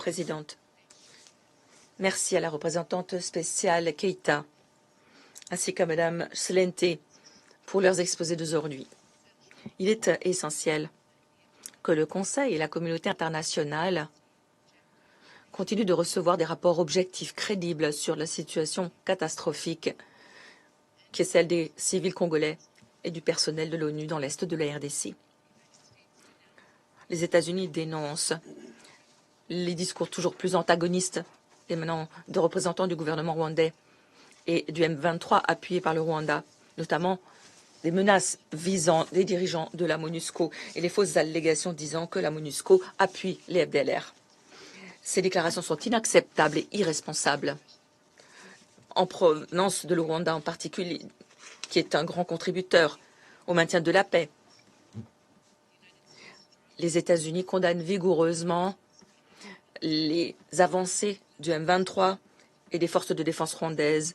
Présidente. Merci à la représentante spéciale Keïta, ainsi qu'à Madame Slente pour leurs exposés d'aujourd'hui. Il est essentiel que le Conseil et la communauté internationale continuent de recevoir des rapports objectifs, crédibles sur la situation catastrophique qui est celle des civils congolais et du personnel de l'ONU dans l'est de la RDC. Les États-Unis dénoncent les discours toujours plus antagonistes émanant de représentants du gouvernement rwandais et du M23 appuyé par le Rwanda, notamment des menaces visant les dirigeants de la MONUSCO et les fausses allégations disant que la MONUSCO appuie les FDLR. Ces déclarations sont inacceptables et irresponsables, en provenance de le Rwanda en particulier, qui est un grand contributeur au maintien de la paix. Les États-Unis condamnent vigoureusement les avancées du M23 et des forces de défense rwandaises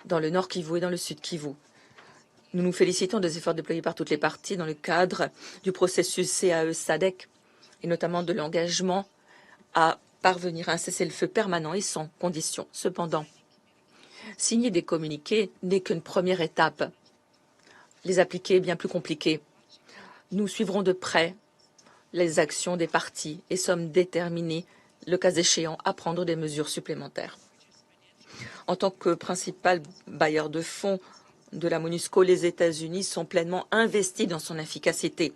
dans le nord Kivu et dans le sud Kivu. Nous nous félicitons des efforts déployés par toutes les parties dans le cadre du processus CAE-SADC et notamment de l'engagement à parvenir à un cessez-le-feu permanent et sans condition. Cependant, signer des communiqués n'est qu'une première étape. Les appliquer est bien plus compliqué. Nous suivrons de près les actions des parties et sommes déterminés, le cas échéant, à prendre des mesures supplémentaires. En tant que principal bailleur de fonds de la MONUSCO, les États-Unis sont pleinement investis dans son efficacité.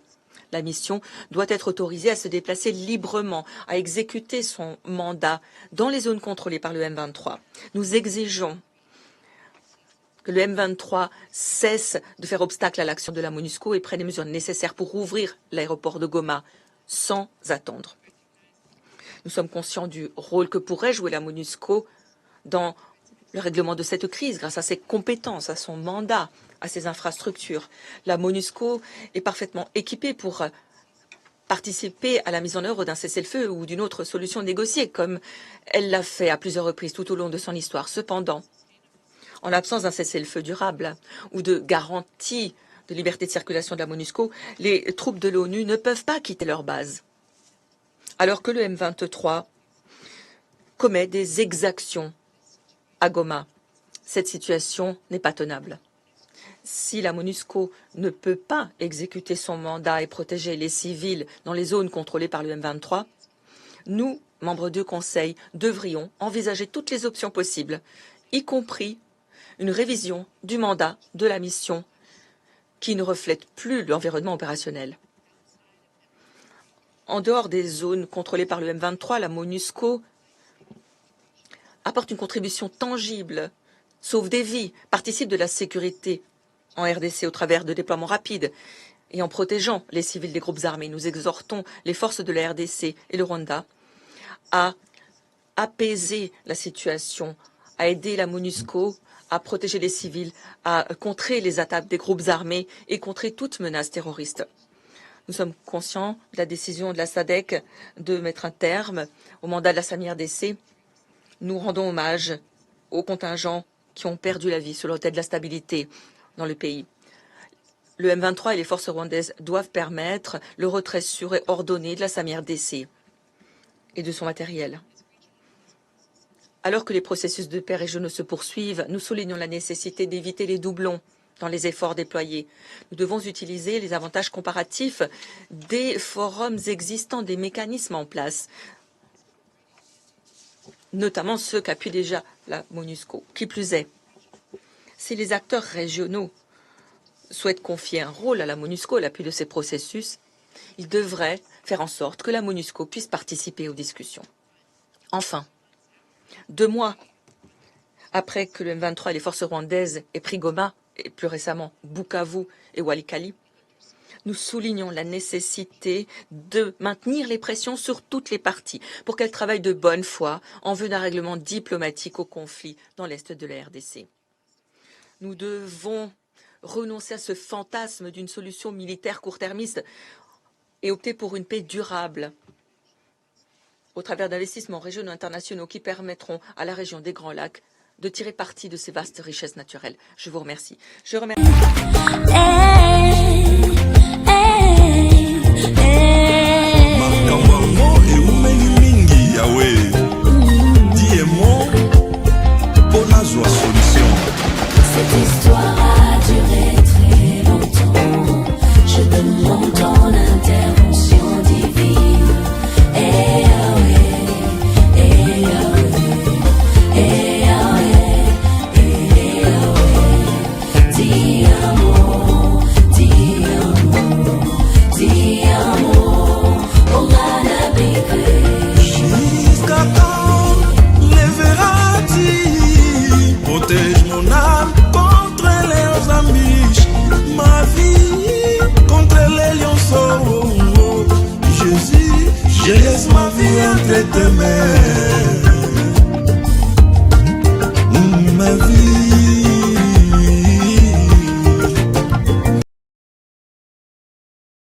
La mission doit être autorisée à se déplacer librement, à exécuter son mandat dans les zones contrôlées par le M23. Nous exigeons que le M23 cesse de faire obstacle à l'action de la MONUSCO et prenne les mesures nécessaires pour ouvrir l'aéroport de Goma sans attendre. Nous sommes conscients du rôle que pourrait jouer la MONUSCO dans le règlement de cette crise grâce à ses compétences, à son mandat, à ses infrastructures. La MONUSCO est parfaitement équipée pour participer à la mise en œuvre d'un cessez-le-feu ou d'une autre solution négociée, comme elle l'a fait à plusieurs reprises tout au long de son histoire. Cependant, en l'absence d'un cessez-le-feu durable ou de garantie de liberté de circulation de la MONUSCO, les troupes de l'ONU ne peuvent pas quitter leur base. Alors que le M23 commet des exactions à Goma, cette situation n'est pas tenable. Si la MONUSCO ne peut pas exécuter son mandat et protéger les civils dans les zones contrôlées par le M23, nous, membres du Conseil, devrions envisager toutes les options possibles, y compris une révision du mandat de la mission qui ne reflète plus l'environnement opérationnel. En dehors des zones contrôlées par le M23, la MONUSCO apporte une contribution tangible, sauve des vies, participe de la sécurité en RDC au travers de déploiements rapides et en protégeant les civils des groupes armés. Nous exhortons les forces de la RDC et le Rwanda à apaiser la situation, à aider la MONUSCO à protéger les civils, à contrer les attaques des groupes armés et contrer toute menace terroriste. Nous sommes conscients de la décision de la SADC de mettre un terme au mandat de la SAMI-RDC. Nous rendons hommage aux contingents qui ont perdu la vie sur l'autel de la stabilité dans le pays. Le M23 et les forces rwandaises doivent permettre le retrait sûr et ordonné de la SAMI-RDC et de son matériel. Alors que les processus de paix régionaux se poursuivent, nous soulignons la nécessité d'éviter les doublons dans les efforts déployés. Nous devons utiliser les avantages comparatifs des forums existants, des mécanismes en place, notamment ceux qu'appuie déjà la MONUSCO. Qui plus est, si les acteurs régionaux souhaitent confier un rôle à la MONUSCO à l'appui de ces processus, ils devraient faire en sorte que la MONUSCO puisse participer aux discussions. Enfin, 2 mois après que le M23 et les forces rwandaises aient pris Goma, et plus récemment Bukavu et Walikale, nous soulignons la nécessité de maintenir les pressions sur toutes les parties pour qu'elles travaillent de bonne foi en vue d'un règlement diplomatique au conflit dans l'est de la RDC. Nous devons renoncer à ce fantasme d'une solution militaire court-termiste et opter pour une paix durable au travers d'investissements régionaux et internationaux qui permettront à la région des Grands Lacs de tirer parti de ces vastes richesses naturelles. Je vous remercie. Je remercie. Makambo et umeni mingi yawe Je laisse ma vie entre tes mains. Ma vie